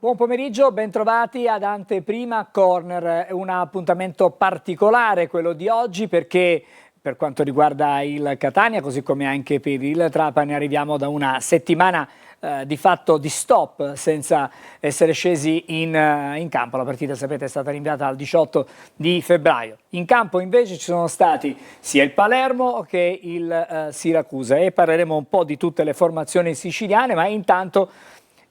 Buon pomeriggio, bentrovati ad Anteprima Corner. È un appuntamento particolare quello di oggi perché per quanto riguarda il Catania, così come anche per il Trapani, arriviamo da una settimana di fatto di stop senza essere scesi in campo. La partita, sapete, è stata rinviata al 18 di febbraio. In campo invece ci sono stati sia il Palermo che il Siracusa e parleremo un po' di tutte le formazioni siciliane, ma intanto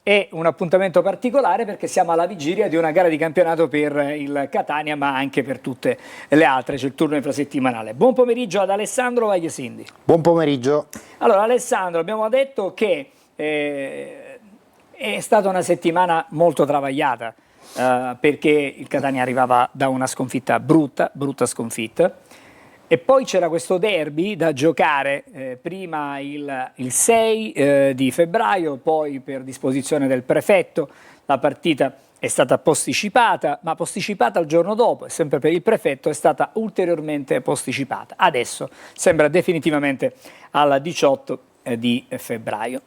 è un appuntamento particolare perché siamo alla vigilia di una gara di campionato per il Catania, ma anche per tutte le altre. C'è il turno infrasettimanale. Buon pomeriggio ad Alessandro Vagliasindi. Buon pomeriggio. Allora, Alessandro, abbiamo detto che è stata una settimana molto travagliata perché il Catania arrivava da una sconfitta brutta sconfitta. E poi c'era questo derby da giocare prima il 6 di febbraio, poi per disposizione del prefetto la partita è stata posticipata, ma posticipata il giorno dopo e sempre per il prefetto è stata ulteriormente posticipata. Adesso sembra definitivamente al 18 di febbraio.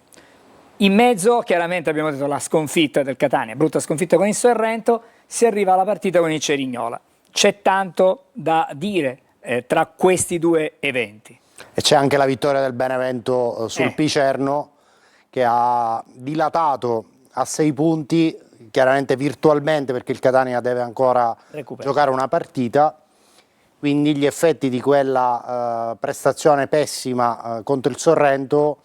In mezzo chiaramente abbiamo detto la sconfitta del Catania, brutta sconfitta con il Sorrento, si arriva alla partita con il Cerignola. C'è tanto da dire tra questi due eventi. E c'è anche la vittoria del Benevento sul Picerno che ha dilatato a 6 punti, chiaramente virtualmente perché il Catania deve ancora giocare una partita, quindi gli effetti di quella prestazione pessima contro il Sorrento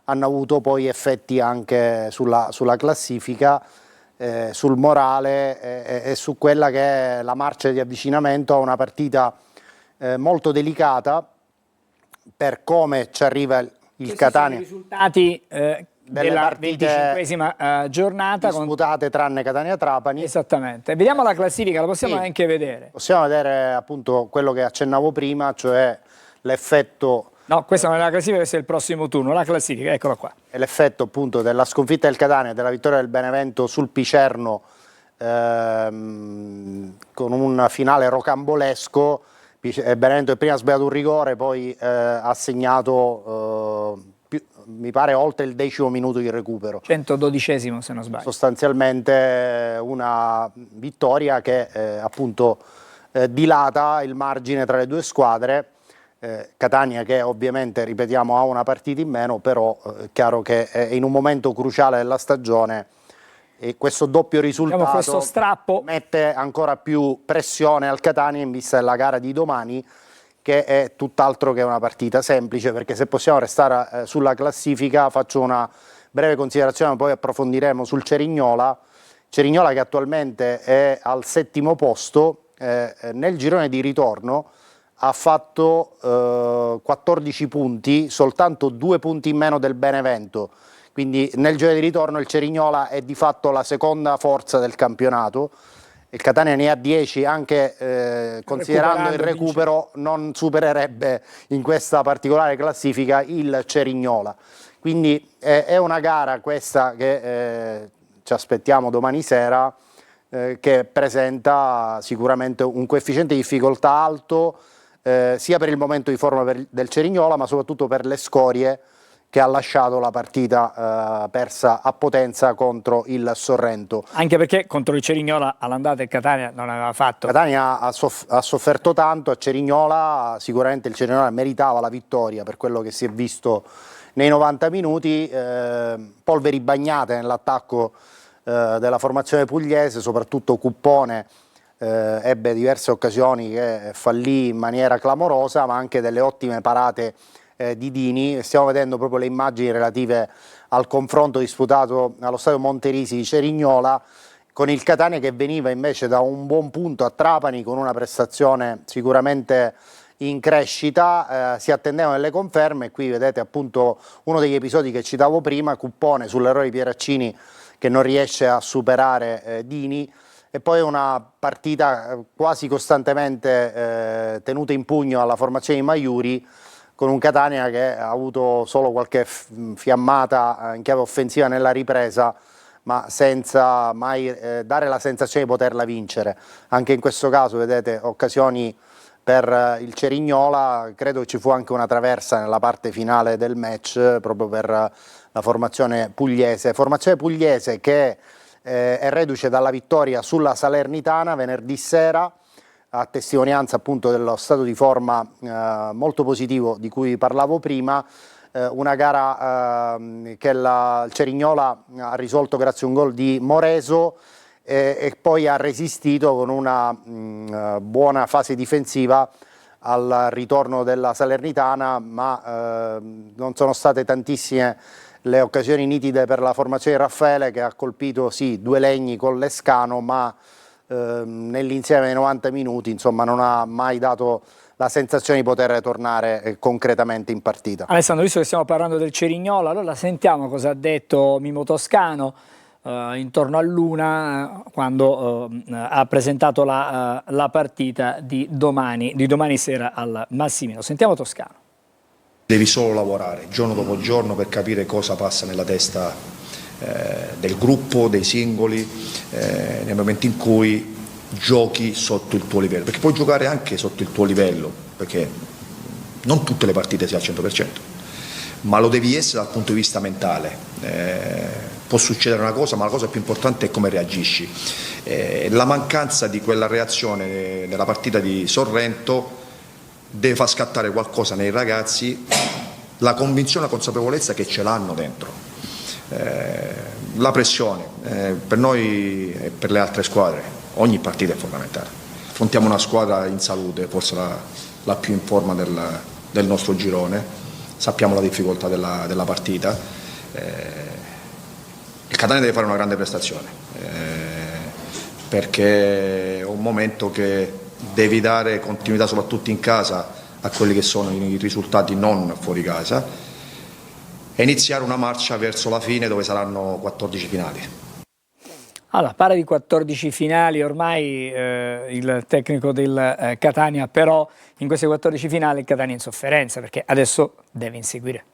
hanno avuto poi effetti anche sulla classifica, sul morale e su quella che è la marcia di avvicinamento a una partita molto delicata per come ci arriva il Catania. Sono i risultati della 25esima giornata disputate tranne Catania-Trapani. Esattamente. Vediamo la classifica, la possiamo anche vedere. Possiamo vedere appunto quello che accennavo prima, cioè l'effetto. No, questa non è la classifica, questo è il prossimo turno, la classifica, eccola qua. È l'effetto appunto della sconfitta del Catania e della vittoria del Benevento sul Picerno con un finale rocambolesco. Benevento è prima ha sbagliato un rigore, poi ha segnato mi pare oltre il 10° minuto di recupero. 112esimo se non sbaglio. Sostanzialmente una vittoria che appunto dilata il margine tra le due squadre. Catania che ovviamente, ripetiamo, ha una partita in meno, però è chiaro che è in un momento cruciale della stagione e questo doppio risultato questo strappo mette ancora più pressione al Catania in vista della gara di domani, che è tutt'altro che una partita semplice, perché se possiamo restare sulla classifica faccio una breve considerazione, poi approfondiremo sul Cerignola che attualmente è al 7° posto, nel girone di ritorno ha fatto 14 punti, soltanto 2 punti in meno del Benevento. Quindi nel girone di ritorno il Cerignola è di fatto la seconda forza del campionato, il Catania ne ha 10, anche considerando il recupero non supererebbe in questa particolare classifica il Cerignola. Quindi è una gara questa che ci aspettiamo domani sera, che presenta sicuramente un coefficiente di difficoltà alto, sia per il momento di forma del Cerignola, ma soprattutto per le scorie che ha lasciato la partita persa a Potenza contro il Sorrento. Anche perché contro il Cerignola all'andata il Catania non aveva fatto. Catania ha sofferto tanto, a Cerignola sicuramente il Cerignola meritava la vittoria per quello che si è visto nei 90 minuti, polveri bagnate nell'attacco della formazione pugliese, soprattutto Cuppone ebbe diverse occasioni che fallì in maniera clamorosa, ma anche delle ottime parate di Dini. Stiamo vedendo proprio le immagini relative al confronto disputato allo stadio Monterisi di Cerignola con il Catania che veniva invece da un buon punto a Trapani con una prestazione sicuramente in crescita, si attendevano delle conferme e qui vedete appunto uno degli episodi che citavo prima, Cuppone sull'errore di Pieraccini che non riesce a superare Dini, e poi una partita quasi costantemente tenuta in pugno alla formazione di Maiuri, con un Catania che ha avuto solo qualche fiammata in chiave offensiva nella ripresa, ma senza mai dare la sensazione di poterla vincere. Anche in questo caso vedete occasioni per il Cerignola, credo che ci fu anche una traversa nella parte finale del match proprio per la formazione pugliese che è reduce dalla vittoria sulla Salernitana venerdì sera, a testimonianza appunto dello stato di forma molto positivo di cui parlavo prima. Una gara che il Cerignola ha risolto grazie a un gol di Moreso e poi ha resistito con una buona fase difensiva al ritorno della Salernitana, ma non sono state tantissime le occasioni nitide per la formazione di Raffaele, che ha colpito sì 2 legni con l'Escano, ma nell'insieme dei 90 minuti insomma non ha mai dato la sensazione di poter tornare concretamente in partita. Alessandro, visto che stiamo parlando del Cerignola, allora sentiamo cosa ha detto Mimo Toscano intorno all'una quando ha presentato la partita di domani sera al Massimino. Sentiamo Toscano. Devi solo lavorare giorno dopo giorno per capire cosa passa nella testa del gruppo, dei singoli, nel momento in cui giochi sotto il tuo livello, perché puoi giocare anche sotto il tuo livello, perché non tutte le partite si al 100%, ma lo devi essere dal punto di vista mentale. Può succedere una cosa, ma la cosa più importante è come reagisci. La mancanza di quella reazione nella partita di Sorrento deve far scattare qualcosa nei ragazzi, la convinzione e la consapevolezza che ce l'hanno dentro. La pressione per noi e per le altre squadre, ogni partita è fondamentale. Affrontiamo una squadra in salute, forse la più in forma del nostro girone, sappiamo la difficoltà della partita. Il Catania deve fare una grande prestazione, perché è un momento che devi dare continuità soprattutto in casa a quelli che sono i risultati non fuori casa e iniziare una marcia verso la fine dove saranno 14 finali. Allora, parla di 14 finali, ormai il tecnico del Catania, però in queste 14 finali il Catania è in sofferenza perché adesso deve inseguire.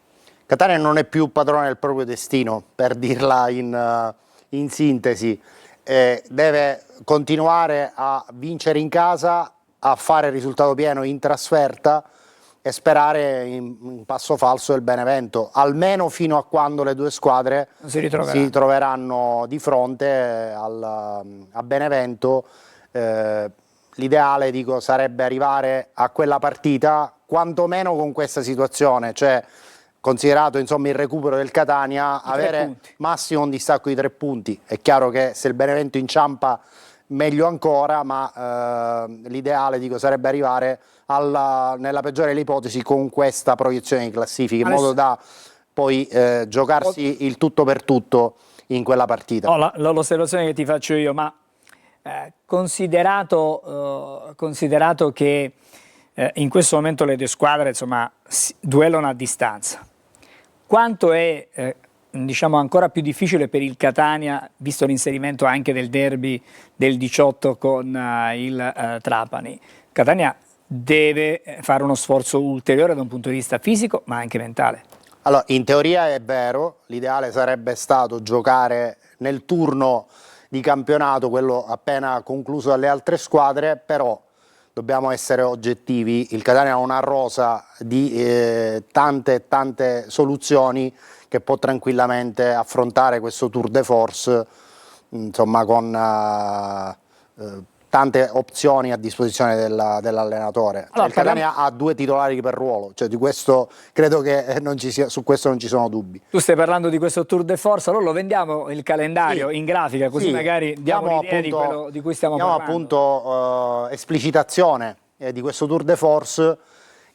Catania non è più padrone del proprio destino, per dirla in sintesi, deve continuare a vincere in casa, a fare il risultato pieno in trasferta e sperare in passo falso del Benevento, almeno fino a quando le due squadre si troveranno di fronte a Benevento. L'ideale, dico, sarebbe arrivare a quella partita quantomeno con questa situazione, cioè considerato insomma il recupero del Catania, avere massimo un distacco di 3 punti. È chiaro che se il Benevento inciampa meglio ancora, ma l'ideale, dico, sarebbe arrivare nella peggiore delle ipotesi con questa proiezione di classifica, in modo da poi giocarsi il tutto per tutto in quella partita. No, l'osservazione che ti faccio io, ma considerato che in questo momento le due squadre insomma duellano a distanza, quanto è diciamo ancora più difficile per il Catania, visto l'inserimento anche del derby del 18 con il Trapani? Catania deve fare uno sforzo ulteriore da un punto di vista fisico ma anche mentale. Allora, in teoria è vero, l'ideale sarebbe stato giocare nel turno di campionato, quello appena concluso dalle altre squadre, però dobbiamo essere oggettivi, il Catania ha una rosa di tante soluzioni che può tranquillamente affrontare questo tour de force, insomma, con tante opzioni a disposizione dell'allenatore. Allora, il Catania ha 2 titolari per ruolo, cioè di questo credo che su questo non ci sono dubbi. Tu stai parlando di questo tour de force, allora lo vendiamo il calendario in grafica, così magari diamo l'idea di quello di cui stiamo parlando. Appunto esplicitazione di questo tour de force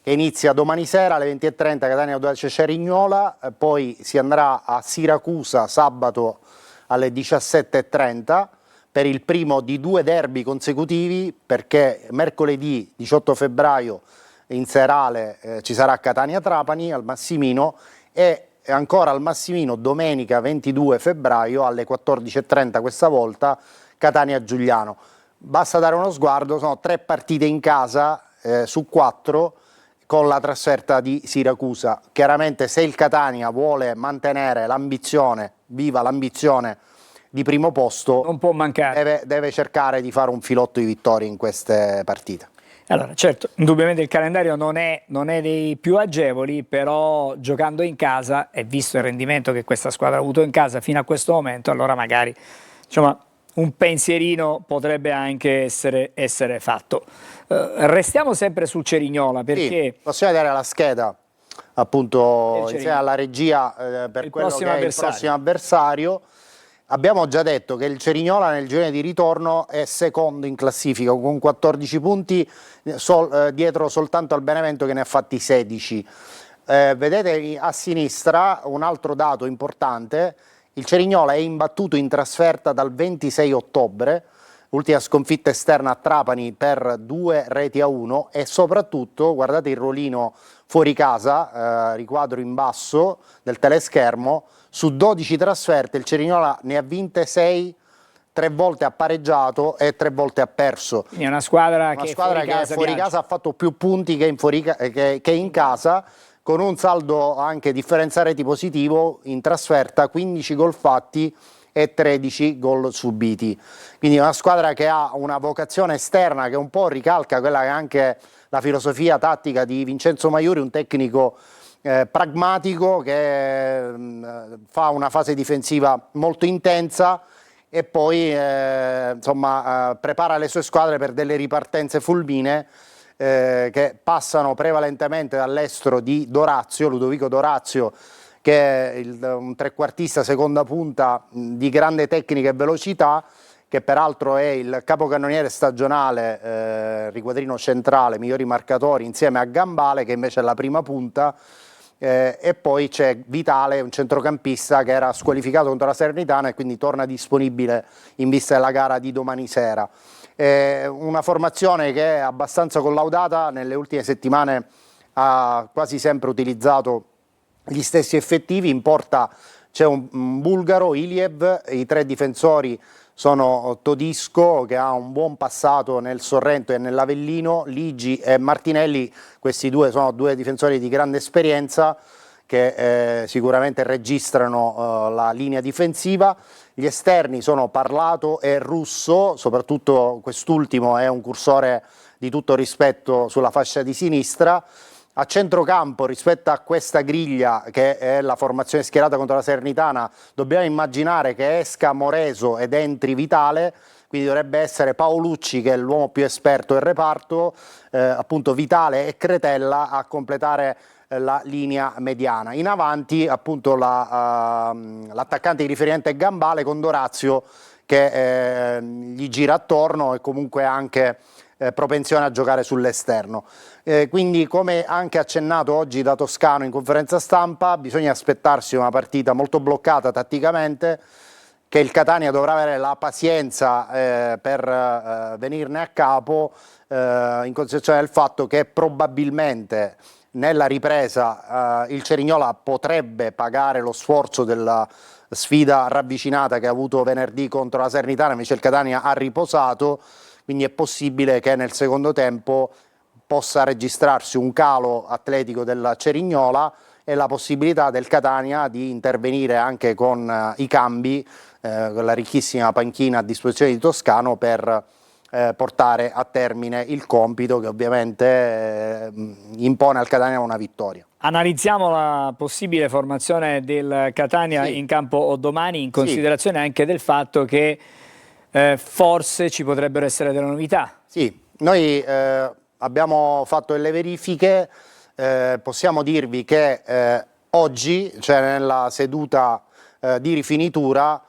che inizia domani sera alle 20:30 Catania Audace Cerignola, poi si andrà a Siracusa sabato alle 17:30 per il primo di 2 derby consecutivi, perché mercoledì 18 febbraio in serale ci sarà Catania-Trapani al Massimino e ancora al Massimino domenica 22 febbraio alle 14:30 questa volta Catania-Giugliano. Basta dare uno sguardo, sono 3 partite in casa su 4 con la trasferta di Siracusa. Chiaramente se il Catania vuole mantenere l'ambizione, viva l'ambizione di primo posto, non può mancare. Deve cercare di fare un filotto di vittorie in queste partite. Allora, certo, indubbiamente il calendario non è dei più agevoli, però giocando in casa e visto il rendimento che questa squadra ha avuto in casa fino a questo momento, allora magari insomma, un pensierino potrebbe anche essere fatto. Restiamo sempre sul Cerignola, perché Sì, possiamo vedere la scheda appunto insieme alla regia per il quello che prossimo è il prossimo avversario. Abbiamo già detto che il Cerignola nel girone di ritorno è secondo in classifica con 14 punti, dietro soltanto al Benevento che ne ha fatti 16. Vedete a sinistra un altro dato importante: il Cerignola è imbattuto in trasferta dal 26 ottobre, ultima sconfitta esterna a Trapani per 2-1, e soprattutto guardate il ruolino fuori casa, riquadro in basso del teleschermo, su 12 trasferte il Cerignola ne ha vinte 6, 3 volte ha pareggiato e 3 volte ha perso. Quindi è una squadra Una squadra che fuori viaggia. casa ha fatto più punti che in casa, con un saldo anche differenza reti positivo, in trasferta 15 gol fatti e 13 gol subiti. Quindi è una squadra che ha una vocazione esterna che un po' ricalca quella che è anche la filosofia tattica di Vincenzo Maiuri, un tecnico pragmatico che fa una fase difensiva molto intensa e poi prepara le sue squadre per delle ripartenze fulminee che passano prevalentemente dall'estero di Dorazio, Ludovico Dorazio, che è un trequartista seconda punta di grande tecnica e velocità, che peraltro è il capocannoniere stagionale, riquadrino centrale, migliori marcatori, insieme a Gambale che invece è la prima punta, e poi c'è Vitale, un centrocampista che era squalificato contro la Salernitana e quindi torna disponibile in vista della gara di domani sera. Una formazione che è abbastanza collaudata, nelle ultime settimane ha quasi sempre utilizzato gli stessi effettivi. In porta c'è un bulgaro, Iliev, i 3 difensori sono Todisco, che ha un buon passato nel Sorrento e nell'Avellino, Ligi e Martinelli. Questi due sono 2 difensori di grande esperienza che sicuramente registrano la linea difensiva. Gli esterni sono Parlato e Russo, soprattutto quest'ultimo è un cursore di tutto rispetto sulla fascia di sinistra. A centrocampo, rispetto a questa griglia che è la formazione schierata contro la Salernitana, dobbiamo immaginare che esca Moreso ed entri Vitale, quindi dovrebbe essere Paolucci, che è l'uomo più esperto del reparto, appunto Vitale e Cretella a completare la linea mediana. In avanti appunto l'attaccante di riferimento è Gambale, con Dorazio che gli gira attorno e comunque anche propensione a giocare sull'esterno. Quindi, come anche accennato oggi da Toscano in conferenza stampa, bisogna aspettarsi una partita molto bloccata tatticamente, che il Catania dovrà avere la pazienza per venirne a capo, in considerazione del fatto che probabilmente nella ripresa il Cerignola potrebbe pagare lo sforzo della sfida ravvicinata che ha avuto venerdì contro la Salernitana, invece il Catania ha riposato, quindi è possibile che nel secondo tempo possa registrarsi un calo atletico del Cerignola e la possibilità del Catania di intervenire anche con i cambi, con la ricchissima panchina a disposizione di Toscano, per portare a termine il compito che ovviamente impone al Catania una vittoria. Analizziamo la possibile formazione del Catania in campo domani, in considerazione anche del fatto che forse ci potrebbero essere delle novità. Sì, noi abbiamo fatto delle verifiche, possiamo dirvi che oggi, cioè nella seduta di rifinitura,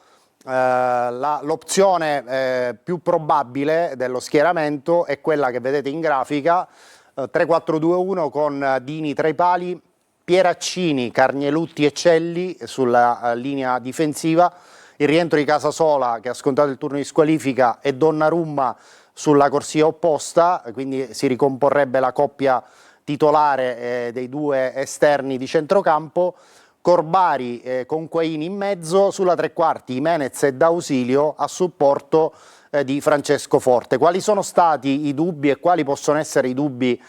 l'opzione più probabile dello schieramento è quella che vedete in grafica, 3-4-2-1 con Dini tra i pali, Pieraccini, Carnielutti e Celli sulla linea difensiva, il rientro di Casasola che ha scontato il turno di squalifica e Donnarumma sulla corsia opposta, quindi si ricomporrebbe la coppia titolare dei 2 esterni di centrocampo. Corbari con Quaini in mezzo, sulla tre quarti Jimenez e D'Ausilio a supporto di Francesco Forte. Quali sono stati i dubbi e quali possono essere i dubbi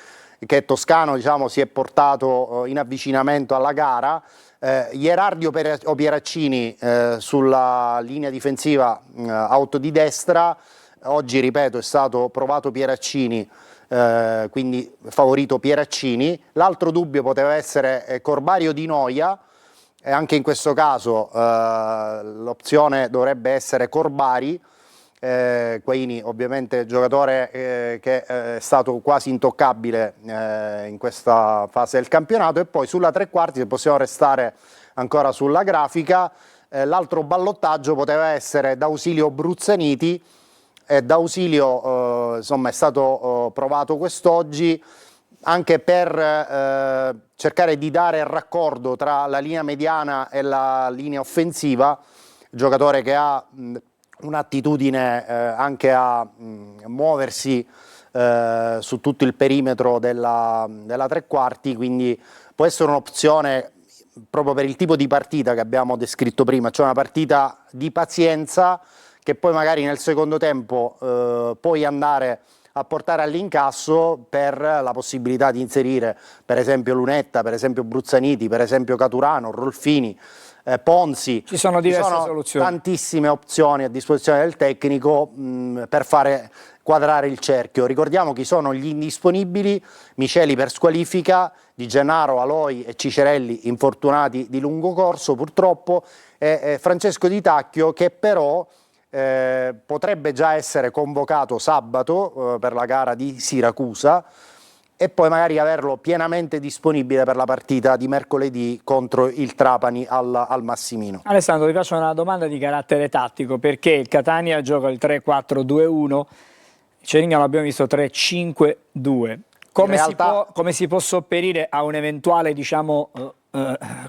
che Toscano, diciamo, si è portato in avvicinamento alla gara? Gherardi o Pieraccini sulla linea difensiva auto di destra. Oggi, ripeto, è stato provato Pieraccini, quindi favorito Pieraccini. L'altro dubbio poteva essere Corbari o Di Noia, e anche in questo caso l'opzione dovrebbe essere Corbari. Quaini ovviamente giocatore che è stato quasi intoccabile in questa fase del campionato. E poi sulla tre quarti, se possiamo restare ancora sulla grafica, l'altro ballottaggio poteva essere D'Ausilio Bruzzaniti. D'Ausilio insomma è stato provato quest'oggi anche per cercare di dare il raccordo tra la linea mediana e la linea offensiva, giocatore che ha un'attitudine anche a muoversi su tutto il perimetro della tre quarti, quindi può essere un'opzione proprio per il tipo di partita che abbiamo descritto prima, cioè una partita di pazienza che poi magari nel secondo tempo puoi andare a portare all'incasso per la possibilità di inserire per esempio Lunetta, per esempio Bruzzaniti, per esempio Caturano, Rolfini, Ponzi. Ci sono diverse soluzioni, tantissime opzioni a disposizione del tecnico per fare quadrare il cerchio. Ricordiamo chi sono gli indisponibili: Miceli per squalifica, Di Gennaro, Aloi e Cicerelli infortunati di lungo corso purtroppo, e Francesco Di Tacchio, che però potrebbe già essere convocato sabato per la gara di Siracusa, e poi magari averlo pienamente disponibile per la partita di mercoledì contro il Trapani al Massimino. Alessandro, ti faccio una domanda di carattere tattico, perché il Catania gioca il 3-4-2-1, Cerignola abbiamo visto 3-5-2. Come si può sopperire a un eventuale, diciamo,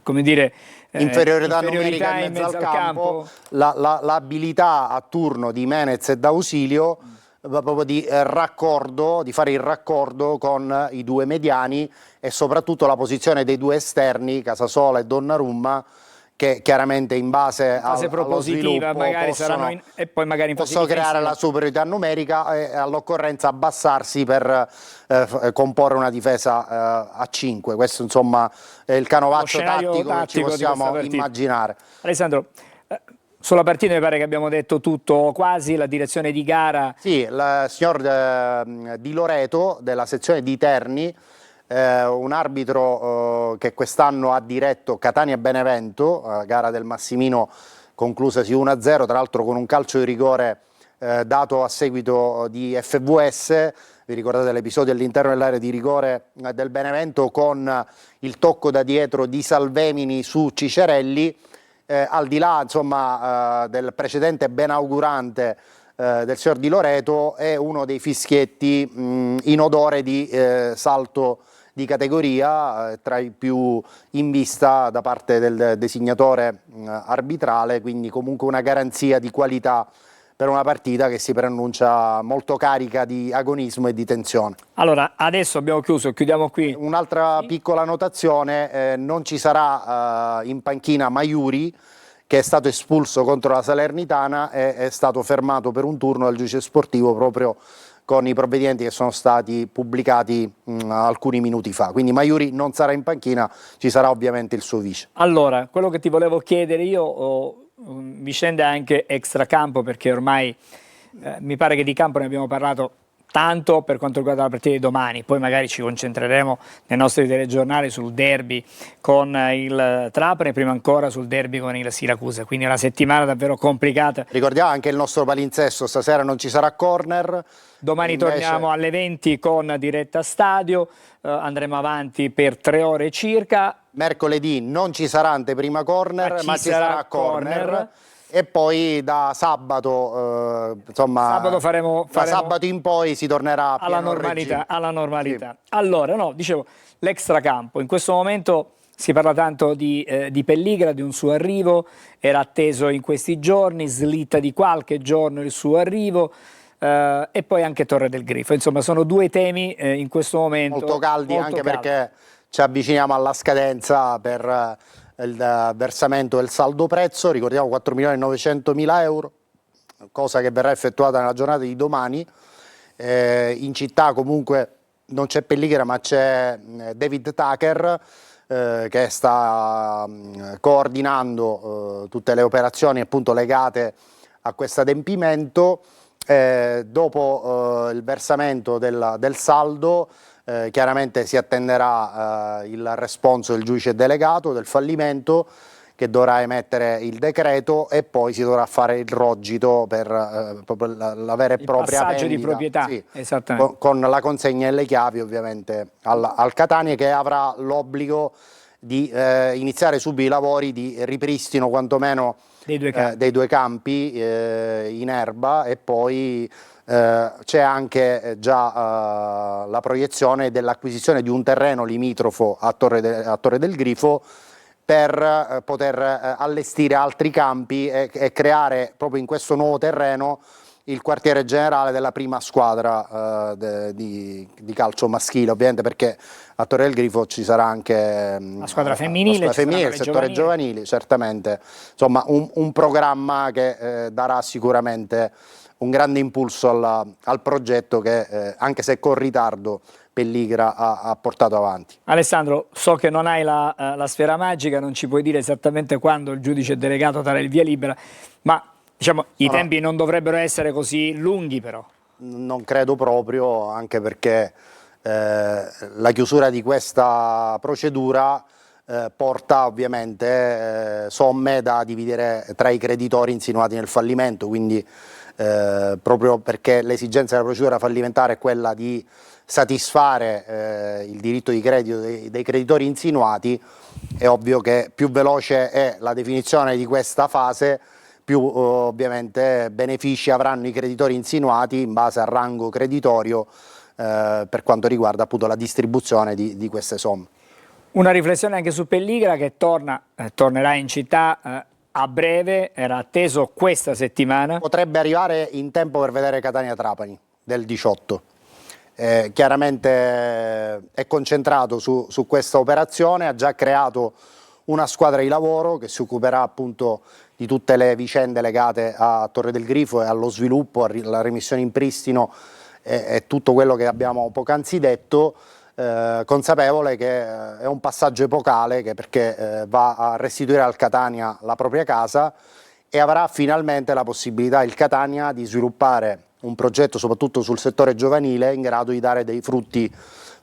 come dire, inferiorità numerica in mezzo al campo? L'abilità a turno di Menez e D'Ausilio, proprio di raccordo, di fare il raccordo con i due mediani, e soprattutto la posizione dei due esterni, Casasola e Donnarumma, che chiaramente in base allo sviluppo magari e poi magari in fase possono creare la superiorità numerica e all'occorrenza abbassarsi per comporre una difesa a 5. Questo insomma è il canovaccio tattico che ci possiamo immaginare. Alessandro, sulla partita mi pare che abbiamo detto tutto quasi, la direzione di gara. Sì, il signor Di Loreto della sezione di Terni, un arbitro che quest'anno ha diretto Catania-Benevento, gara del Massimino conclusasi 1-0, tra l'altro con un calcio di rigore dato a seguito di FVS. Vi ricordate l'episodio all'interno dell'area di rigore del Benevento con il tocco da dietro di Salvemini su Cicerelli. Al di là insomma del precedente benaugurante del signor Di Loreto, è uno dei fischietti in odore di salto di categoria, tra i più in vista da parte del designatore arbitrale, quindi comunque una garanzia di qualità per una partita che si preannuncia molto carica di agonismo e di tensione. Allora, adesso abbiamo chiuso, chiudiamo qui. Un'altra piccola notazione: non ci sarà in panchina Maiuri, che è stato espulso contro la Salernitana e è stato fermato per un turno dal giudice sportivo proprio con i provvedimenti che sono stati pubblicati alcuni minuti fa. Quindi Maiuri non sarà in panchina, ci sarà ovviamente il suo vice. Allora, quello che ti volevo chiedere io, vicende anche extracampo, perché ormai mi pare che di campo ne abbiamo parlato tanto per quanto riguarda la partita di domani, poi magari ci concentreremo nei nostri telegiornali sul derby con il Trapani, prima ancora sul derby con il Siracusa, quindi è una settimana davvero complicata. Ricordiamo anche il nostro palinsesto: stasera non ci sarà corner. Domani torniamo alle 20 con diretta stadio, andremo avanti per 3 ore circa. Mercoledì non ci sarà anteprima corner, ma ci sarà corner. E poi da sabato, insomma, da sabato in poi si tornerà alla normalità. Sì. Allora, no, dicevo, l'extracampo. In questo momento si parla tanto di Pelligra, di un suo arrivo, era atteso in questi giorni, slitta di qualche giorno il suo arrivo, e poi anche Torre del Grifo. Insomma, sono due temi in questo momento molto caldi, perché ci avviciniamo alla scadenza per il versamento del saldo prezzo. Ricordiamo 4.900.000 euro, cosa che verrà effettuata nella giornata di domani. In città comunque non c'è Pelligra, ma c'è David Tucker, che sta coordinando tutte le operazioni appunto legate a questo adempimento. Dopo il versamento del saldo, chiaramente si attenderà il responso del giudice delegato del fallimento, che dovrà emettere il decreto e poi si dovrà fare il rogito per proprio la vera e propria passaggio di vendita, proprietà, sì, esattamente. con la consegna delle chiavi ovviamente al Catania, che avrà l'obbligo di iniziare subito i lavori di ripristino quantomeno dei due campi in erba, e poi c'è anche già la proiezione dell'acquisizione di un terreno limitrofo a Torre del Grifo per poter allestire altri campi e creare proprio in questo nuovo terreno il quartiere generale della prima squadra di calcio maschile, ovviamente, perché a Torre del Grifo ci sarà anche la squadra femminile, il settore giovanile, certamente, insomma un programma che darà sicuramente un grande impulso al progetto che, anche se con ritardo, Pelligra ha portato avanti. Alessandro, so che non hai la sfera magica, non ci puoi dire esattamente quando il giudice delegato darà il via libera, ma diciamo i tempi non dovrebbero essere così lunghi, però. Non credo proprio, anche perché la chiusura di questa procedura porta ovviamente somme da dividere tra i creditori insinuati nel fallimento, quindi proprio perché l'esigenza della procedura fallimentare è quella di satisfare il diritto di credito dei creditori insinuati, è ovvio che più veloce è la definizione di questa fase, più ovviamente benefici avranno i creditori insinuati in base al rango creditorio per quanto riguarda appunto la distribuzione di queste somme. Una riflessione anche su Pelligra, che tornerà in città a breve, era atteso questa settimana. Potrebbe arrivare in tempo per vedere Catania-Trapani del 18. Chiaramente è concentrato su questa operazione, ha già creato una squadra di lavoro che si occuperà appunto di tutte le vicende legate a Torre del Grifo e allo sviluppo, alla rimissione in pristino e tutto quello che abbiamo poc'anzi detto, consapevole che è un passaggio epocale, perché va a restituire al Catania la propria casa e avrà finalmente la possibilità il Catania di sviluppare un progetto soprattutto sul settore giovanile in grado di dare dei frutti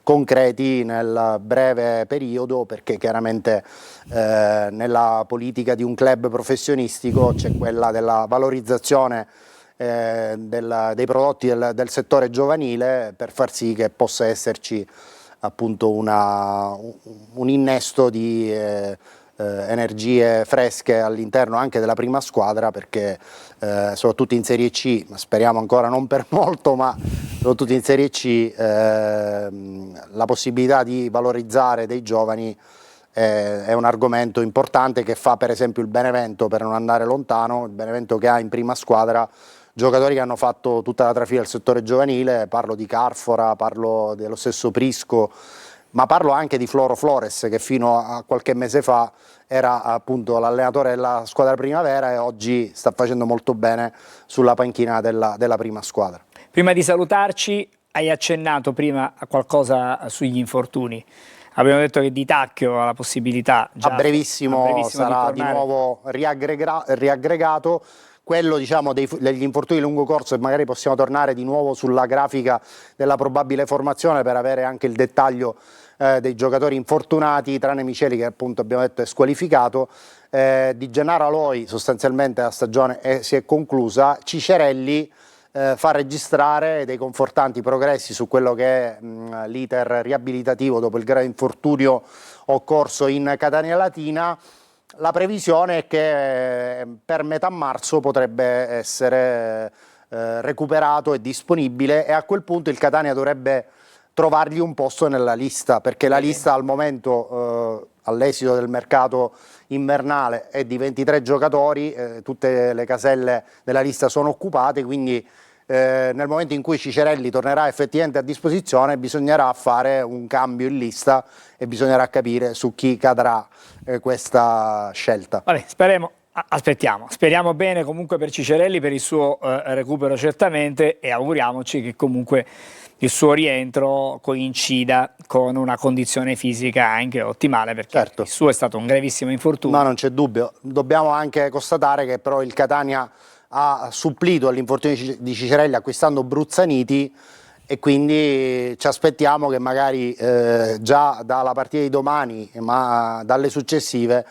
concreti nel breve periodo, perché chiaramente nella politica di un club professionistico c'è quella della valorizzazione dei prodotti del settore giovanile, per far sì che possa esserci appunto un innesto di energie fresche all'interno anche della prima squadra, perché soprattutto in Serie C, speriamo ancora non per molto, ma soprattutto in Serie C la possibilità di valorizzare dei giovani è un argomento importante, che fa per esempio il Benevento, per non andare lontano, il Benevento che ha in prima squadra giocatori che hanno fatto tutta la trafila del settore giovanile. Parlo di Carfora, parlo dello stesso Prisco, ma parlo anche di Floro Flores, che fino a qualche mese fa era appunto l'allenatore della squadra primavera e oggi sta facendo molto bene sulla panchina della prima squadra. Prima di salutarci, hai accennato prima a qualcosa sugli infortuni. Abbiamo detto che Di Tacchio ha la possibilità a brevissimo sarà di nuovo riaggregato. Quello, diciamo, degli infortuni di lungo corso, e magari possiamo tornare di nuovo sulla grafica della probabile formazione per avere anche il dettaglio dei giocatori infortunati, tranne Miceli, che appunto abbiamo detto è squalificato. Di Gennaro Aloi sostanzialmente la stagione si è conclusa. Cicerelli fa registrare dei confortanti progressi su quello che è l'iter riabilitativo dopo il grave infortunio occorso in Catania Latina. La previsione è che per metà marzo potrebbe essere recuperato e disponibile, e a quel punto il Catania dovrebbe trovargli un posto nella lista, perché la lista al momento, all'esito del mercato invernale, è di 23 giocatori, tutte le caselle della lista sono occupate, quindi nel momento in cui Cicerelli tornerà effettivamente a disposizione bisognerà fare un cambio in lista e bisognerà capire su chi cadrà questa scelta. Vabbè, speriamo bene comunque per Cicerelli, per il suo recupero certamente, e auguriamoci che comunque il suo rientro coincida con una condizione fisica anche ottimale, perché certo, il suo è stato un gravissimo infortunio. No, non c'è dubbio. Dobbiamo anche constatare che però il Catania ha supplito all'infortunio di Cicerelli acquistando Bruzzaniti, e quindi ci aspettiamo che magari già dalla partita di domani, ma dalle successive,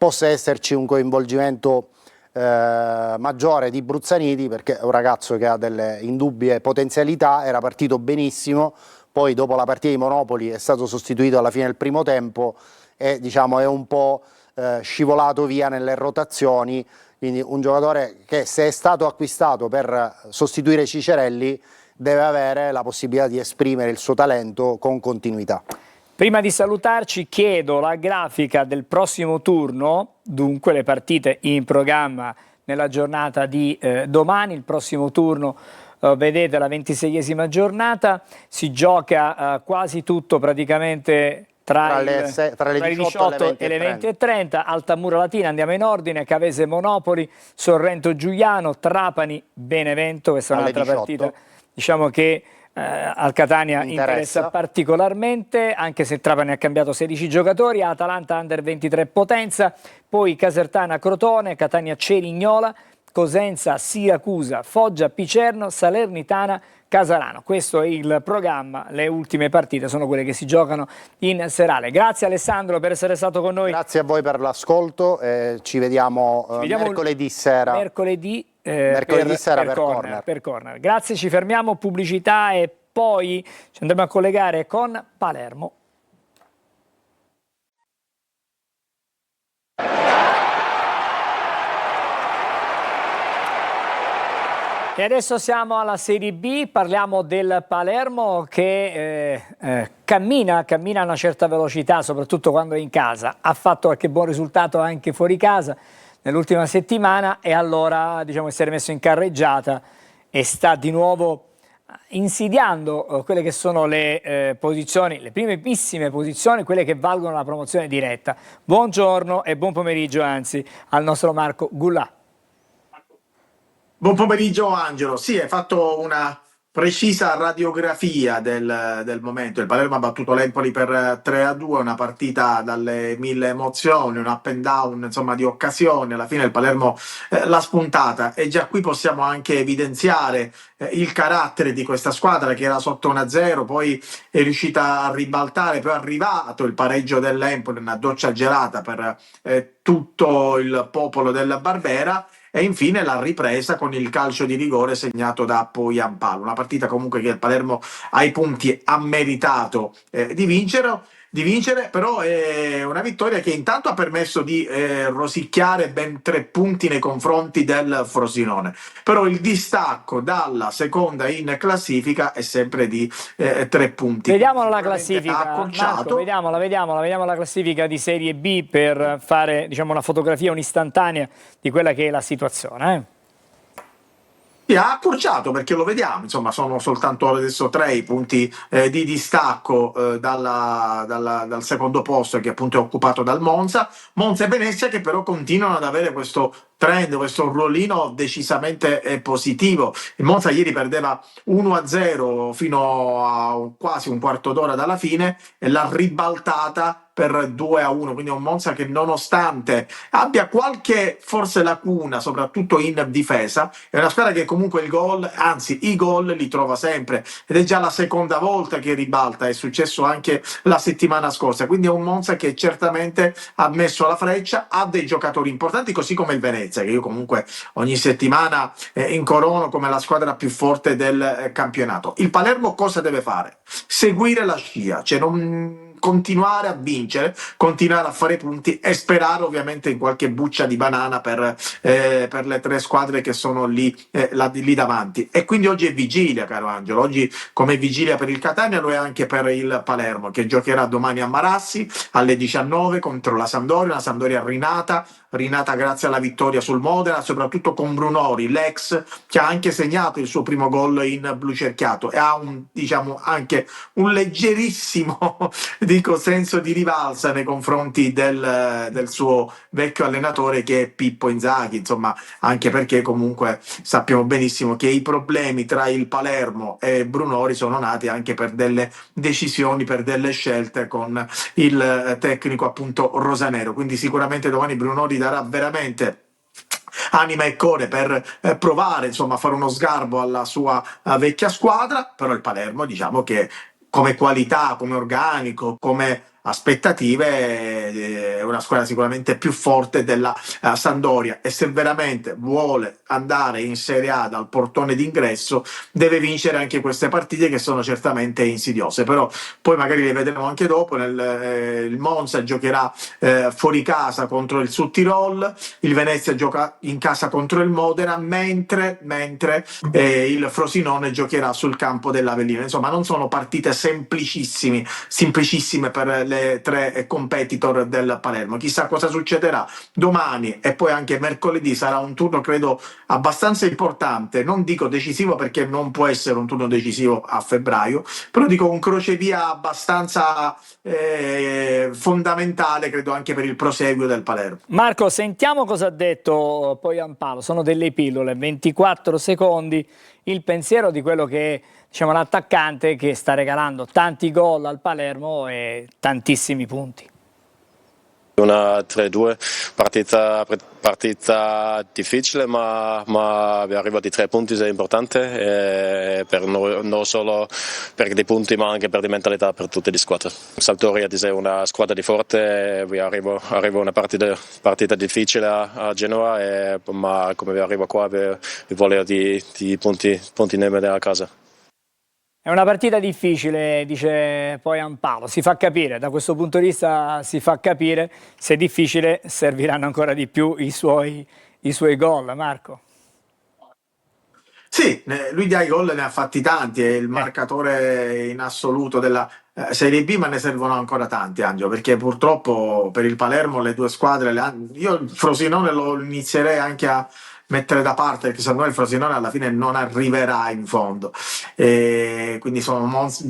possa esserci un coinvolgimento maggiore di Bruzzaniti, perché è un ragazzo che ha delle indubbie potenzialità, era partito benissimo, poi dopo la partita di Monopoli è stato sostituito alla fine del primo tempo e diciamo è un po' scivolato via nelle rotazioni, quindi un giocatore che, se è stato acquistato per sostituire Cicerelli, deve avere la possibilità di esprimere il suo talento con continuità. Prima di salutarci chiedo la grafica del prossimo turno, dunque le partite in programma nella giornata di domani. Il prossimo turno, vedete, la 26esima giornata, si gioca quasi tutto praticamente tra le 18 e le 20:30, Altamura Latina, andiamo in ordine, Cavese Monopoli, Sorrento Giuliano, Trapani Benevento, questa è un'altra partita, diciamo che al Catania interessa particolarmente, anche se Trapani ha cambiato 16 giocatori, Atalanta Under 23 Potenza, poi Casertana Crotone, Catania Cerignola, Cosenza Siracusa, Foggia Picerno, Salernitana Casarano. Questo è il programma, le ultime partite sono quelle che si giocano in serale. Grazie Alessandro per essere stato con noi. Grazie a voi per l'ascolto, ci vediamo mercoledì sera. Mercoledì sera per corner. Grazie, ci fermiamo, pubblicità e poi ci andremo a collegare con Palermo. E adesso siamo alla Serie B, parliamo del Palermo che cammina a una certa velocità, soprattutto quando è in casa. Ha fatto qualche buon risultato anche fuori casa nell'ultima settimana e allora diciamo che si è rimesso in carreggiata e sta di nuovo insidiando quelle che sono le posizioni, le primissime posizioni, quelle che valgono la promozione diretta. Buongiorno e buon pomeriggio anzi al nostro Marco Gullà. Buon pomeriggio Angelo, sì, hai fatto una precisa radiografia del momento. Il Palermo ha battuto l'Empoli per 3-2, una partita dalle mille emozioni, un up and down insomma di occasioni, alla fine il Palermo l'ha spuntata e già qui possiamo anche evidenziare il carattere di questa squadra che era sotto 1-0, poi è riuscita a ribaltare, poi è arrivato il pareggio dell'Empoli, una doccia gelata per tutto il popolo del Barbera. E infine la ripresa con il calcio di rigore segnato da Poyampalo. Una partita comunque che il Palermo ai punti ha meritato di vincere, però è una vittoria che intanto ha permesso di rosicchiare ben 3 punti nei confronti del Frosinone. Però il distacco dalla seconda in classifica è sempre di 3 punti. Vediamola la classifica, Marco, vediamola la classifica di Serie B per fare diciamo una fotografia, un'istantanea di quella che è la situazione. Ha accorciato perché lo vediamo, insomma sono soltanto adesso 3 i punti di distacco dal secondo posto che appunto è occupato dal Monza e Venezia, che però continuano ad avere questo trend, questo ruolino decisamente positivo. Il Monza ieri perdeva 1-0 fino a quasi un quarto d'ora dalla fine e l'ha ribaltata per 2-1, quindi un Monza che nonostante abbia qualche forse lacuna, soprattutto in difesa, è una squadra che comunque il gol, anzi i gol li trova sempre ed è già la seconda volta che ribalta, è successo anche la settimana scorsa, quindi è un Monza che certamente ha messo la freccia, ha dei giocatori importanti così come il Venezia, che io comunque ogni settimana incorono come la squadra più forte del campionato. Il Palermo cosa deve fare? Seguire la scia, cioè non continuare a vincere, continuare a fare punti e sperare ovviamente in qualche buccia di banana per le 3 squadre che sono lì davanti. E quindi oggi è vigilia, caro Angelo, oggi come vigilia per il Catania lo è anche per il Palermo, che giocherà domani a Marassi alle 19 contro la Sampdoria, una Sampdoria rinata grazie alla vittoria sul Modena, soprattutto con Brunori, l'ex che ha anche segnato il suo primo gol in blu cerchiato e ha anche un leggerissimo dico senso di rivalsa nei confronti del suo vecchio allenatore che è Pippo Inzaghi, insomma, anche perché comunque sappiamo benissimo che i problemi tra il Palermo e Brunori sono nati anche per delle decisioni, per delle scelte con il tecnico appunto rosanero, quindi sicuramente domani Brunori darà veramente anima e core per provare insomma a fare uno sgarbo alla sua vecchia squadra, però il Palermo diciamo che come qualità, come organico, come aspettative, è una squadra sicuramente più forte della Sampdoria, e se veramente vuole andare in Serie A dal portone d'ingresso deve vincere anche queste partite, che sono certamente insidiose, però poi magari le vedremo anche dopo. Il Monza giocherà fuori casa contro il Sud Tirol, il Venezia gioca in casa contro il Modena, mentre il Frosinone giocherà sul campo dell'Avellino. Insomma, non sono partite semplicissime per le tre competitor del Palermo. Chissà cosa succederà domani, e poi anche mercoledì sarà un turno credo abbastanza importante, non dico decisivo perché non può essere un turno decisivo a febbraio, però dico un crocevia abbastanza fondamentale, credo, anche per il proseguio del Palermo. Marco, sentiamo cosa ha detto Poyampalo. Sono delle pillole, 24 secondi, il pensiero di quello che è, diciamo, l'attaccante che sta regalando tanti gol al Palermo e tantissimi punti. Una 3-2, partita difficile, ma arrivare di 3 punti è importante, non solo per dei punti ma anche per di mentalità per tutte le squadre. Sampdoria è una squadra di forte, arrivo una partita difficile a Genoa, ma come arrivo qua vi voglio di punti a casa. È una partita difficile, dice Poyampalo, si fa capire, da questo punto di vista si fa capire, se è difficile serviranno ancora di più i suoi gol, Marco. Sì, lui dai gol ne ha fatti tanti, è il marcatore in assoluto della Serie B, ma ne servono ancora tanti, Angelo, perché purtroppo per il Palermo le due squadre, io il Frosinone lo inizierei anche a mettere da parte, perché secondo me il Frosinone alla fine non arriverà in fondo, quindi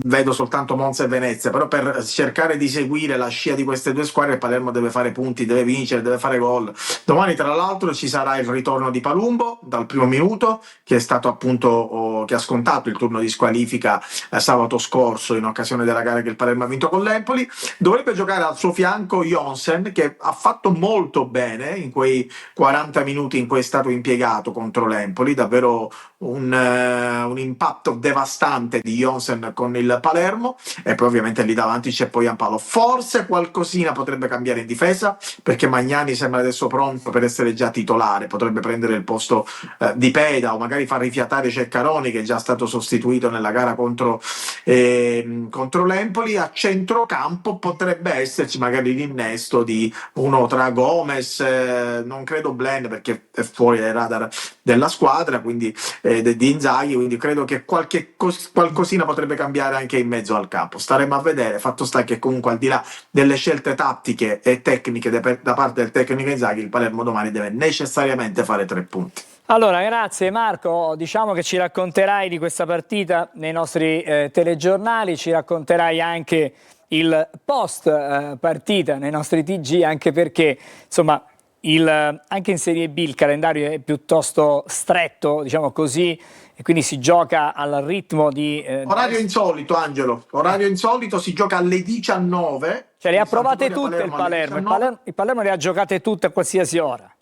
vedo soltanto Monza e Venezia, però per cercare di seguire la scia di queste due squadre il Palermo deve fare punti, deve vincere, deve fare gol. Domani tra l'altro ci sarà il ritorno di Palumbo dal primo minuto, che è stato appunto che ha scontato il turno di squalifica sabato scorso in occasione della gara che il Palermo ha vinto con l'Empoli. Dovrebbe giocare al suo fianco Jonsen, che ha fatto molto bene in quei 40 minuti in cui è stato impiegato contro l'Empoli, davvero un impatto devastante di Jonsen con il Palermo, e poi ovviamente lì davanti c'è Poyampalo. Forse qualcosina potrebbe cambiare in difesa, perché Magnani sembra adesso pronto per essere già titolare, potrebbe prendere il posto di Peda, o magari far rifiatare Ceccaroni, che è già stato sostituito nella gara contro l'Empoli. A centrocampo potrebbe esserci magari l'innesto di uno tra Gomez, non credo Blen perché è fuori dai radar della squadra, quindi di Inzaghi, quindi credo che qualcosina potrebbe cambiare anche in mezzo al campo. Staremo a vedere, fatto sta che comunque al di là delle scelte tattiche e tecniche da parte del tecnico Inzaghi, il Palermo domani deve necessariamente fare 3 punti. Allora, grazie Marco, diciamo che ci racconterai di questa partita nei nostri telegiornali, ci racconterai anche il post partita nei nostri TG, anche perché insomma anche in Serie B il calendario è piuttosto stretto, diciamo così, e quindi si gioca al ritmo di... Orario insolito, Angelo, orario insolito, si gioca alle 19. Cioè le ha provate tutte il Palermo, il Palermo le ha giocate tutte a qualsiasi ora.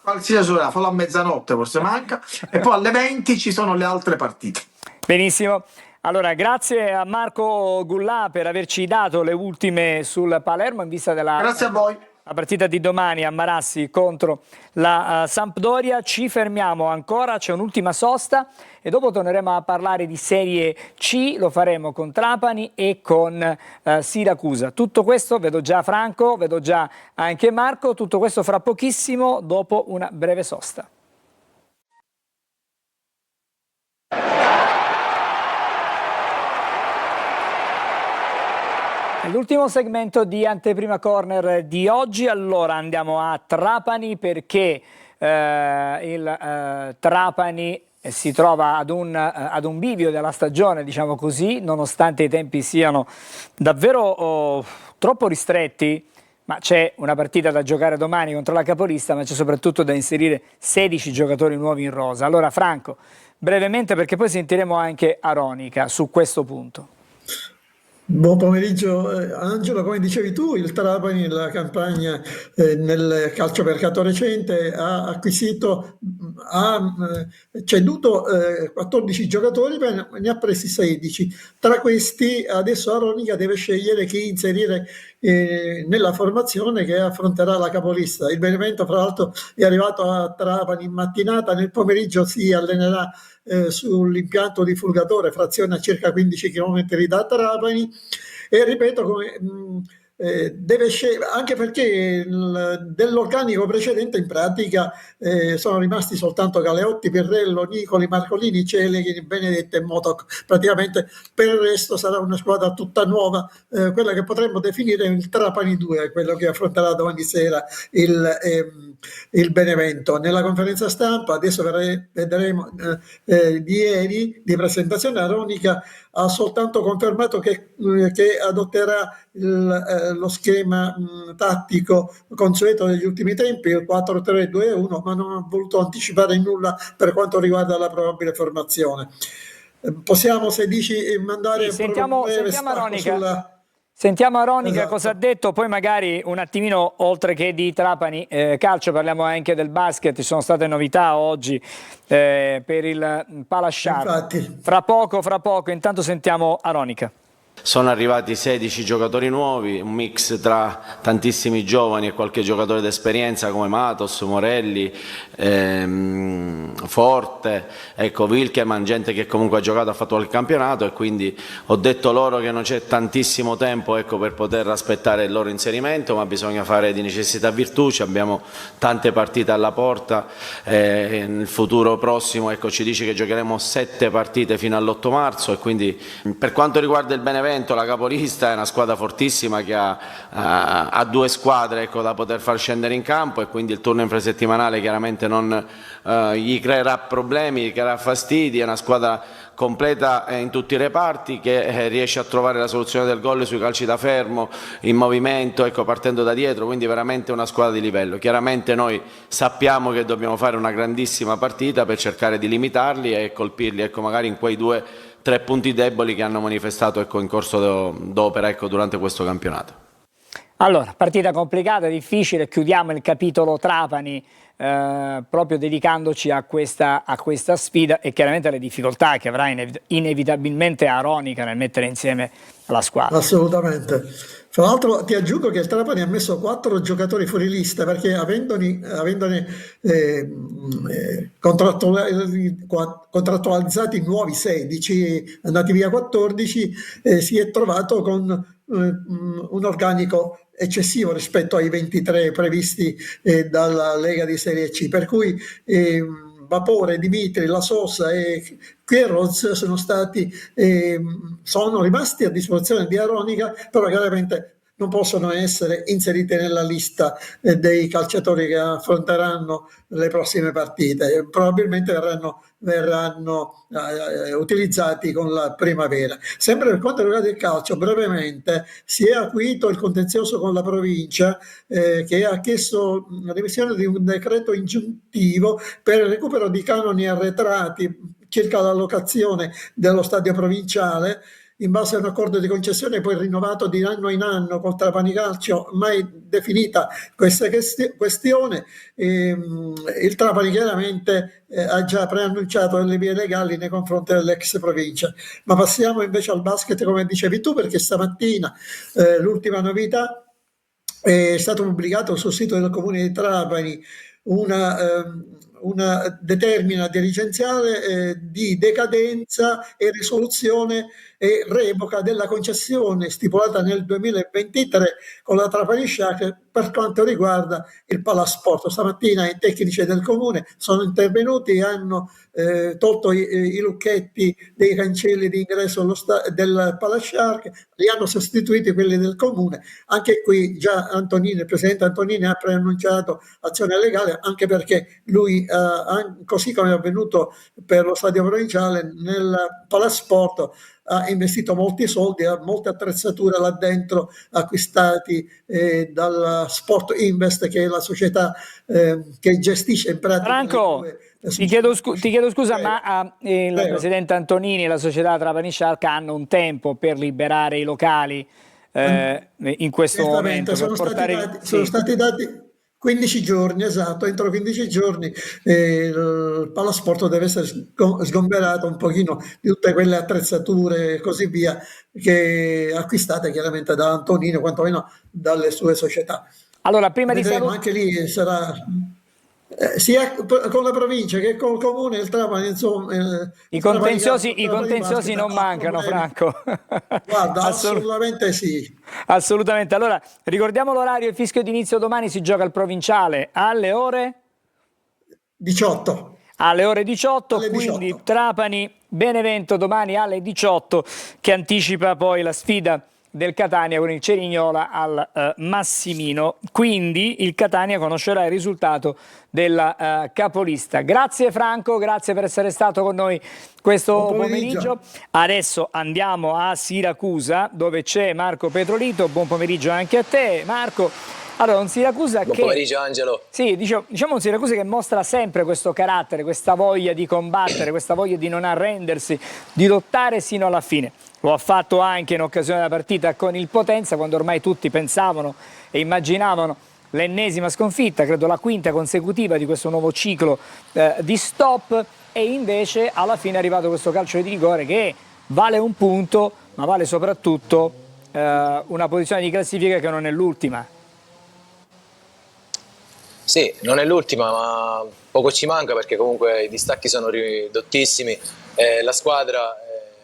Qualsiasi ora, fallo a mezzanotte forse manca, e poi alle 20 ci sono le altre partite. Benissimo. Allora, grazie a Marco Gullà per averci dato le ultime sul Palermo in vista della... Grazie a voi. La partita di domani a Marassi contro la Sampdoria. Ci fermiamo ancora, c'è un'ultima sosta e dopo torneremo a parlare di Serie C, lo faremo con Trapani e con Siracusa. Tutto questo, vedo già Franco, vedo già anche Marco, tutto questo fra pochissimo dopo una breve sosta. L'ultimo segmento di Anteprima Corner di oggi. Allora andiamo a Trapani perché il Trapani si trova ad un bivio della stagione, diciamo così, nonostante i tempi siano davvero troppo ristretti, ma c'è una partita da giocare domani contro la capolista, ma c'è soprattutto da inserire 16 giocatori nuovi in rosa. Allora Franco, brevemente, perché poi sentiremo anche Aronica su questo punto. Buon pomeriggio Angelo, come dicevi tu, il Trapani nella campagna nel calciomercato recente ha acquisito ha ceduto 14 giocatori, ma ne ha presi 16. Tra questi adesso Aronica deve scegliere chi inserire nella formazione che affronterà la capolista. Il Benevento, fra l'altro, è arrivato a Trapani in mattinata, nel pomeriggio si allenerà sull'impianto di Fulgatore, frazione a circa 15 km da Trapani, e ripeto, deve scegliere, anche perché dell'organico precedente in pratica sono rimasti soltanto Galeotti, Pirrello, Nicoli, Marcolini, Celeghi, Benedetti e Motoc. Praticamente per il resto sarà una squadra tutta nuova, quella che potremmo definire il Trapani 2, quello che affronterà domani sera il Benevento. Nella conferenza stampa, adesso vedremo di ieri, di presentazione, Aronica ha soltanto confermato che adotterà lo schema tattico consueto degli ultimi tempi, il 4-3-2-1, ma non ha voluto anticipare nulla per quanto riguarda la probabile formazione. Possiamo, se dici, mandare sentiamo Aronica. Sentiamo Aronica, esatto, cosa ha detto, poi magari un attimino, oltre che di Trapani calcio, parliamo anche del basket. Ci sono state novità oggi per il Palasciar. Fra poco, intanto sentiamo Aronica. Sono arrivati 16 giocatori nuovi, un mix tra tantissimi giovani e qualche giocatore d'esperienza come Matos, Morelli, Forte, ecco, Wilkeman, gente che comunque ha giocato, ha fatto il campionato, e quindi ho detto loro che non c'è tantissimo tempo, ecco, per poter aspettare il loro inserimento, ma bisogna fare di necessità virtù. Abbiamo tante partite alla porta, nel futuro prossimo, ecco, ci dice che giocheremo 7 partite fino all'8 marzo, e quindi per quanto riguarda il Benevento, la capolista è una squadra fortissima che ha 2 squadre, ecco, da poter far scendere in campo, e quindi il turno infrasettimanale chiaramente non gli creerà problemi, gli creerà fastidi. È una squadra completa in tutti i reparti, che riesce a trovare la soluzione del gol sui calci da fermo, in movimento, ecco, partendo da dietro, quindi veramente una squadra di livello. Chiaramente noi sappiamo che dobbiamo fare una grandissima partita per cercare di limitarli e colpirli, ecco, magari in quei 2-3 punti deboli che hanno manifestato, ecco, in corso d'opera, ecco, durante questo campionato. Allora, partita complicata, difficile, chiudiamo il capitolo Trapani proprio dedicandoci a questa sfida, e chiaramente le difficoltà che avrà inevitabilmente Aronica nel mettere insieme la squadra. Assolutamente. Fra l'altro ti aggiungo che il Trapani ha messo 4 giocatori fuori lista, perché avendone contrattualizzati nuovi 16, andati via 14, si è trovato con un organico eccessivo rispetto ai 23 previsti dalla Lega di Serie C, per cui Vapore, Dimitri, La Sosa e Queiroz sono rimasti a disposizione di Aronica, però chiaramente non possono essere inserite nella lista dei calciatori che affronteranno le prossime partite. Probabilmente verranno utilizzati con la primavera. Sempre per quanto riguarda il calcio, brevemente, si è acuito il contenzioso con la provincia che ha chiesto l'emissione di un decreto ingiuntivo per il recupero di canoni arretrati circa l'allocazione dello stadio provinciale, in base a un accordo di concessione poi rinnovato di anno in anno col Trapani Calcio. Mai definita questa questione, il Trapani chiaramente ha già preannunciato le vie legali nei confronti dell'ex provincia. Ma passiamo invece al basket, come dicevi tu, perché stamattina l'ultima novità: è stato pubblicato sul sito del Comune di Trapani una determina dirigenziale di decadenza e risoluzione e revoca della concessione stipulata nel 2023 con la Trapani Sciacca per quanto riguarda il Palasport. Stamattina i tecnici del comune sono intervenuti e hanno tolto i lucchetti dei cancelli di ingresso del Palasciark, li hanno sostituiti quelli del comune. Anche qui già il presidente Antonini ha preannunciato azione legale, anche perché lui, così come è avvenuto per lo stadio provinciale, nel Palasport ha investito molti soldi, ha molte attrezzature là dentro acquistati dalla Sport Invest, che è la società che gestisce in pratica. Franco, ti chiedo scusa, ma il presidente Antonini e la società Trapani Sciark hanno un tempo per liberare i locali in questo momento? Sono stati dati 15 giorni, esatto, entro 15 giorni il palasport deve essere sgomberato un pochino di tutte quelle attrezzature e così via che acquistate chiaramente da Antonino, quantomeno dalle sue società. Allora, prima di Vedremo, salutare... anche lì sarà sia con la provincia che col comune, il Trapani, insomma, I il Trapani Calcio, il contenziosi, i Trapani contenziosi Basket non ha mancano, problemi. Franco. Guarda, Assolut- assolutamente sì. assolutamente. Allora, ricordiamo l'orario, il fischio d'inizio domani si gioca al provinciale alle ore... 18. alle ore 18, Alle quindi 18. Trapani-Benevento domani alle 18, che anticipa poi la sfida del Catania con il Cerignola al Massimino. Quindi il Catania conoscerà il risultato della capolista. Grazie Franco, grazie per essere stato con noi questo Buon pomeriggio. pomeriggio. Adesso andiamo a Siracusa, dove c'è Marco Petrolito. Buon pomeriggio anche a te, Marco. Allora, un Siracusa Buon pomeriggio Angelo. Sì, diciamo un Siracusa che mostra sempre questo carattere, questa voglia di combattere, questa voglia di non arrendersi, di lottare sino alla fine. Lo ha fatto anche in occasione della partita con il Potenza, quando ormai tutti pensavano e immaginavano l'ennesima sconfitta, credo la quinta consecutiva di questo nuovo ciclo di stop, e invece alla fine è arrivato questo calcio di rigore che vale un punto, ma vale soprattutto una posizione di classifica che non è l'ultima. Sì, non è l'ultima, ma poco ci manca perché comunque i distacchi sono ridottissimi. La squadra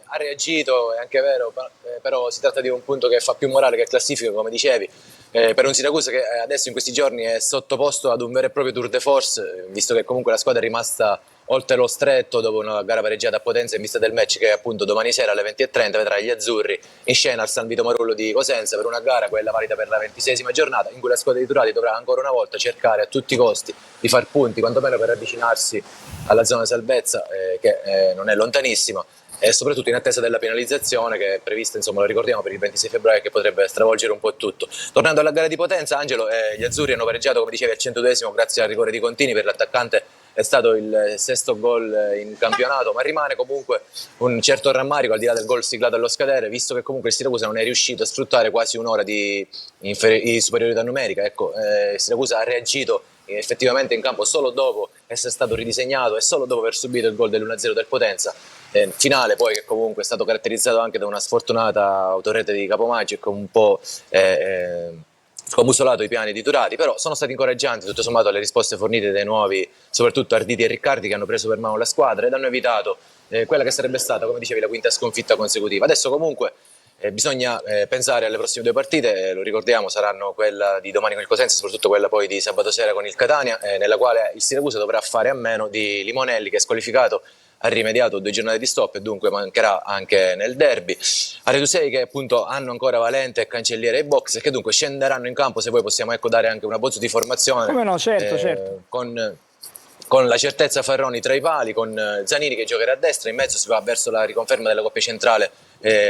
ha reagito, è anche vero, però si tratta di un punto che fa più morale che classifica, come dicevi. Per un Siracusa che adesso in questi giorni è sottoposto ad un vero e proprio tour de force, visto che comunque la squadra è rimasta oltre lo stretto dopo una gara pareggiata a Potenza in vista del match che appunto domani sera alle 20:30 vedrà gli azzurri in scena al San Vito Marullo di Cosenza per una gara, quella valida per la 26ª giornata, in cui la squadra di Turati dovrà ancora una volta cercare a tutti i costi di far punti, quantomeno per avvicinarsi alla zona salvezza che non è lontanissima, e soprattutto in attesa della penalizzazione che è prevista, insomma, lo ricordiamo, per il 26 febbraio, che potrebbe stravolgere un po' tutto. Tornando alla gara di Potenza, Angelo, gli azzurri hanno pareggiato, come dicevi, al 102esimo grazie al rigore di Contini. Per l'attaccante è stato il sesto gol in campionato, ma rimane comunque un certo rammarico al di là del gol siglato allo scadere, visto che comunque il Siracusa non è riuscito a sfruttare quasi un'ora di superiorità numerica. Ecco, il Siracusa ha reagito effettivamente in campo solo dopo essere stato ridisegnato e solo dopo aver subito il gol dell'1-0 del Potenza, finale poi che comunque è stato caratterizzato anche da una sfortunata autorete di Capomaggi che un po' scombusolato i piani di Turati, però sono stati incoraggianti tutto sommato le risposte fornite dai nuovi, soprattutto Arditi e Riccardi, che hanno preso per mano la squadra ed hanno evitato quella che sarebbe stata, come dicevi, la quinta sconfitta consecutiva. Adesso comunque bisogna pensare alle prossime due partite, lo ricordiamo, saranno quella di domani con il Cosenza e soprattutto quella poi di sabato sera con il Catania, nella quale il Siracusa dovrà fare a meno di Limonelli, che è squalificato, ha rimediato 2 giornate di stop e dunque mancherà anche nel derby. Aredusei, che appunto hanno ancora Valente, Cancelliere e Box, e che dunque scenderanno in campo, se poi possiamo dare anche un abbozzo di formazione. Come no, certo. Con la certezza Farroni tra i pali, con Zanini che giocherà a destra, in mezzo si va verso la riconferma della coppia centrale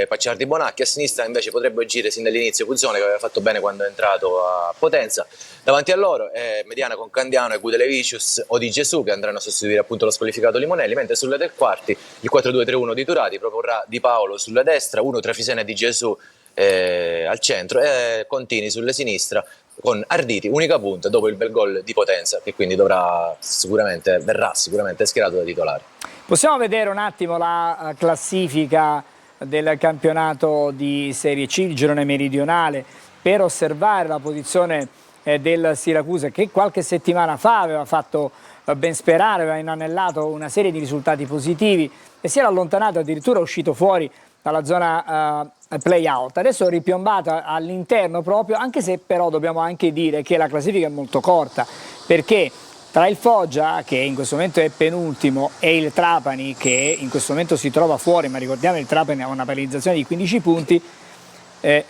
Pacciardi Bonacchi, a sinistra invece potrebbe agire sin dall'inizio Puzzone, che aveva fatto bene quando è entrato a Potenza. Davanti a loro mediana con Candiano e Gudelevicius o Di Gesù, che andranno a sostituire appunto lo squalificato Limonelli, mentre sulle tre quarti il 4-2-3-1 di Turati proporrà Di Paolo sulla destra, uno tra Fisena e Di Gesù al centro e Contini sulla sinistra, con Arditi unica punta dopo il bel gol di Potenza, che quindi verrà sicuramente schierato da titolare. Possiamo vedere un attimo la classifica del campionato di Serie C, il girone meridionale, per osservare la posizione del Siracusa, che qualche settimana fa aveva fatto ben sperare, aveva inanellato una serie di risultati positivi e si era allontanato, addirittura uscito fuori dalla zona play-out. Adesso è ripiombata all'interno proprio, anche se però dobbiamo anche dire che la classifica è molto corta, perché tra il Foggia, che in questo momento è penultimo, e il Trapani, che in questo momento si trova fuori, ma ricordiamo il Trapani ha una penalizzazione di 15 punti,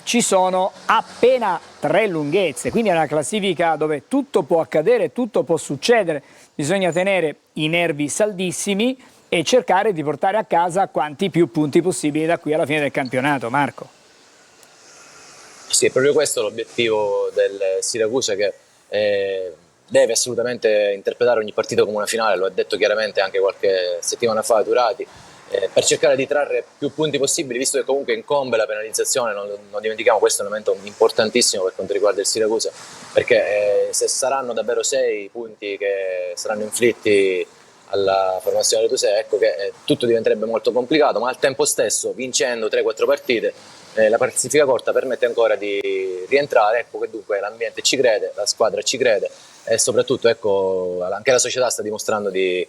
ci sono appena 3 lunghezze, quindi è una classifica dove tutto può accadere, tutto può succedere, bisogna tenere i nervi saldissimi e cercare di portare a casa quanti più punti possibili da qui alla fine del campionato. Marco. Sì, è proprio questo l'obiettivo del Siracusa, che deve assolutamente interpretare ogni partita come una finale, lo ha detto chiaramente anche qualche settimana fa Turati. per cercare di trarre più punti possibili, visto che comunque incombe la penalizzazione. Non dimentichiamo, questo è un momento importantissimo per quanto riguarda il Siracusa, perché se saranno davvero 6 punti che saranno inflitti alla formazione delle Tuse, ecco che tutto diventerebbe molto complicato, ma al tempo stesso, vincendo 3-4 partite, la classifica corta permette ancora di rientrare. Ecco che dunque l'ambiente ci crede, la squadra ci crede, e soprattutto ecco, anche la società sta dimostrando di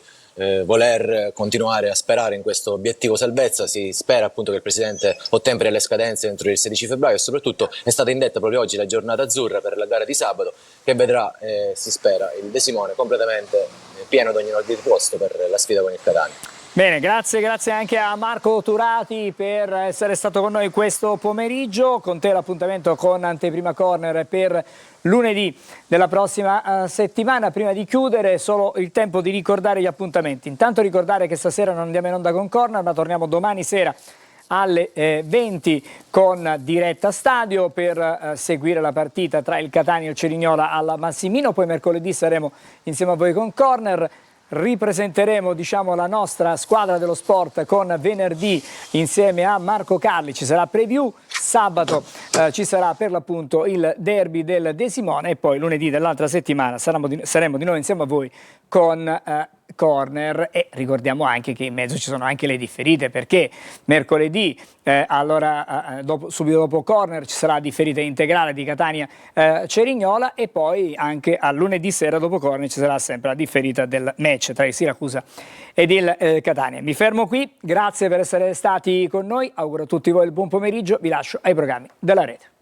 voler continuare a sperare in questo obiettivo salvezza. Si spera appunto che il Presidente ottemperi alle scadenze entro il 16 febbraio, e soprattutto è stata indetta proprio oggi la giornata azzurra per la gara di sabato, che vedrà, si spera, il De Simone completamente pieno ad ogni ordine di posto per la sfida con il Catania. Bene, grazie anche a Marco Turati per essere stato con noi questo pomeriggio. Con te l'appuntamento con Anteprima Corner per lunedì della prossima settimana. Prima di chiudere, solo il tempo di ricordare gli appuntamenti. Intanto ricordare che stasera non andiamo in onda con Corner, ma torniamo domani sera alle 20 con diretta stadio per seguire la partita tra il Catania e il Cerignola alla Massimino. Poi mercoledì saremo insieme a voi con Corner. Ripresenteremo, diciamo, la nostra squadra dello sport con venerdì insieme a Marco Carli, ci sarà preview, sabato ci sarà per l'appunto il derby del De Simone, e poi lunedì dell'altra settimana saremo di nuovo insieme a voi con Corner. E ricordiamo anche che in mezzo ci sono anche le differite, perché mercoledì subito dopo Corner ci sarà la differita integrale di Catania Cerignola, e poi anche a lunedì sera dopo Corner ci sarà sempre la differita del match tra il Siracusa ed il Catania. Mi fermo qui, grazie per essere stati con noi, auguro a tutti voi il buon pomeriggio, vi lascio ai programmi della rete.